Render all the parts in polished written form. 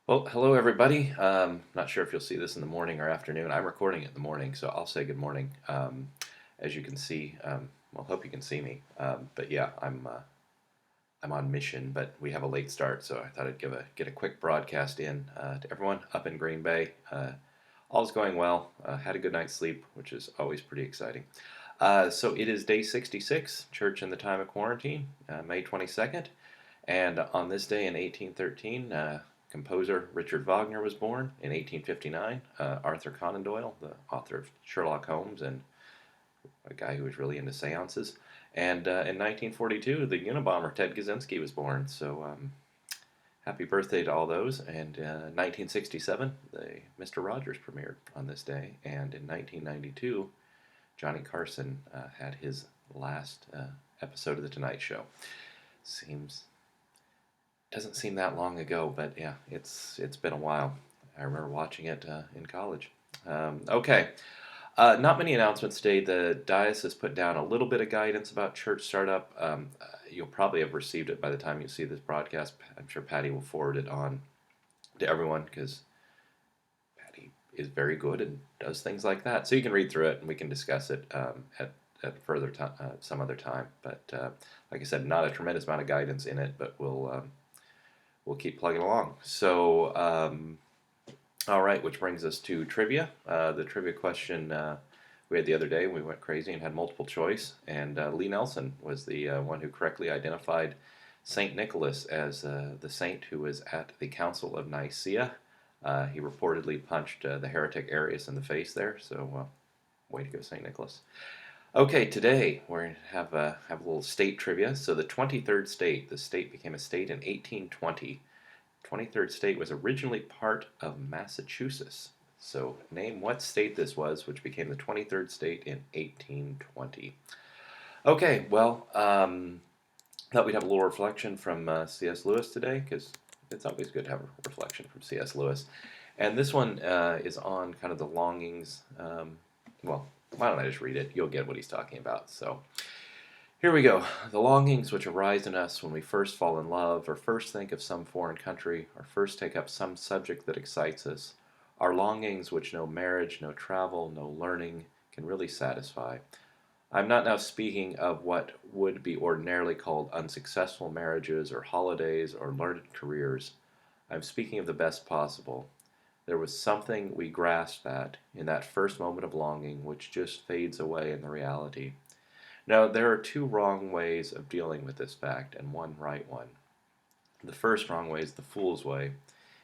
Well, hello everybody. Not sure if you'll see this in the morning or afternoon. I'm recording it in the morning, so I'll say good morning. As you can see, well, hope you can see me. But yeah, I'm on mission, but we have a late start, so I thought I'd get a quick broadcast in to everyone up in Green Bay. All's going well. Had a good night's sleep, which is always pretty exciting. So it is day 66, Church in the Time of Quarantine, May 22nd. And on this day in 1813, composer Richard Wagner was born. In 1859, Arthur Conan Doyle, the author of Sherlock Holmes and a guy who was really into seances. And in 1942, the Unabomber Ted Kaczynski was born. So happy birthday to all those. And 1967, Mr. Rogers premiered on this day. And in 1992, Johnny Carson had his last episode of The Tonight Show. Seems Doesn't seem that long ago, but yeah, it's been a while. I remember watching it in college. Okay, not many announcements today. The diocese put down a little bit of guidance about church startup. You'll probably have received it by the time you see this broadcast. I'm sure Patty will forward it on to everyone because Patty is very good and does things like that. So you can read through it and we can discuss it at further time, some other time. But like I said, not a tremendous amount of guidance in it, but we'll keep plugging along. So, all right, which brings us to trivia. The trivia question we had the other day, we went crazy and had multiple choice, and Lee Nelson was the one who correctly identified Saint Nicholas as the saint who was at the Council of Nicaea. He reportedly punched the heretic Arius in the face there, so way to go, Saint Nicholas. Okay, today we're going to have a little state trivia. So the 23rd state, the state became a state in 1820. 23rd state was originally part of Massachusetts. So name what state this was, which became the 23rd state in 1820. Okay, well, thought we'd have a little reflection from C.S. Lewis today, because it's always good to have a reflection from C.S. Lewis. And this one is on kind of the longings. Well, why don't I just read it? You'll get what he's talking about. So here we go. The longings which arise in us when we first fall in love, or first think of some foreign country, or first take up some subject that excites us, are longings which no marriage, no travel, no learning can really satisfy. I'm not now speaking of what would be ordinarily called unsuccessful marriages, or holidays, or learned careers. I'm speaking of the best possible. There was something we grasped at in that first moment of longing which just fades away in the reality. Now, there are two wrong ways of dealing with this fact, and one right one. The first wrong way is the fool's way.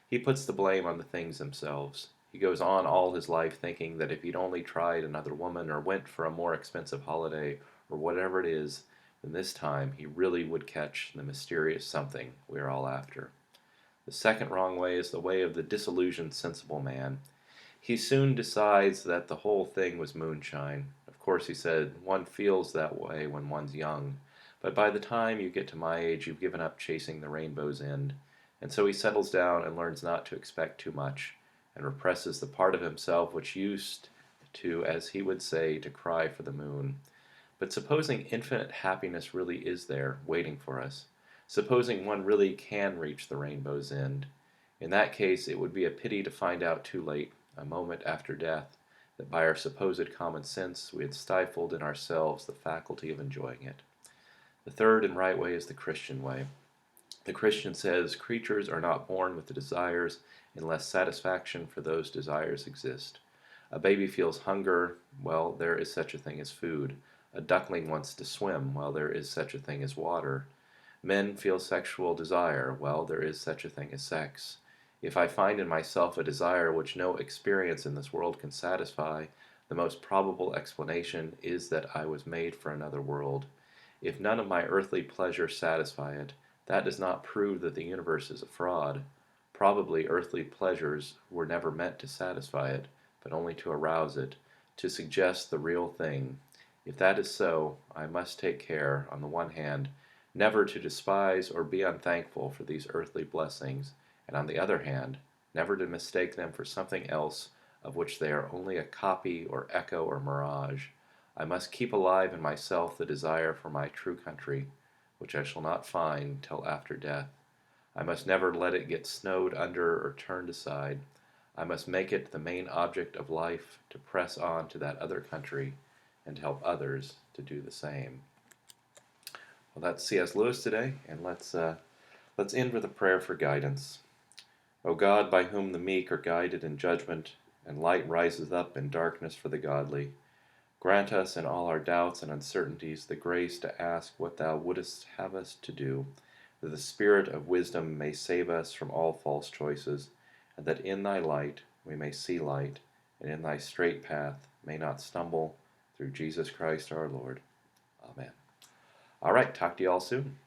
He puts the blame on the things themselves. He goes on all his life thinking that if he'd only tried another woman or went for a more expensive holiday or whatever it is, then this time he really would catch the mysterious something we're all after. The second wrong way is the way of the disillusioned sensible man. He soon decides that the whole thing was moonshine. Of course, he said, one feels that way when one's young, but by the time you get to my age, you've given up chasing the rainbow's end. And so he settles down and learns not to expect too much, and represses the part of himself which used to, as he would say, to cry for the moon. But supposing infinite happiness really is there, waiting for us, supposing one really can reach the rainbow's end, in that case it would be a pity to find out too late, a moment after death, that by our supposed common sense we had stifled in ourselves the faculty of enjoying it. The third and right way is the Christian way. The Christian says creatures are not born with the desires unless satisfaction for those desires exist. A baby feels hunger, well, there is such a thing as food. A duckling wants to swim, well, there is such a thing as water. Men feel sexual desire, well, there is such a thing as sex. If I find in myself a desire which no experience in this world can satisfy, the most probable explanation is that I was made for another world. If none of my earthly pleasures satisfy it, that does not prove that the universe is a fraud. Probably earthly pleasures were never meant to satisfy it, but only to arouse it, to suggest the real thing. If that is so, I must take care, on the one hand, never to despise or be unthankful for these earthly blessings, and on the other hand, never to mistake them for something else of which they are only a copy or echo or mirage. I must keep alive in myself the desire for my true country, which I shall not find till after death. I must never let it get snowed under or turned aside. I must make it the main object of life to press on to that other country and to help others to do the same. Well, that's C.S. Lewis today, and let's end with a prayer for guidance. O God, by whom the meek are guided in judgment, and light rises up in darkness for the godly, grant us in all our doubts and uncertainties the grace to ask what Thou wouldest have us to do, that the Spirit of wisdom may save us from all false choices, and that in Thy light we may see light, and in Thy straight path may not stumble, through Jesus Christ our Lord. Amen. All right, talk to you all soon.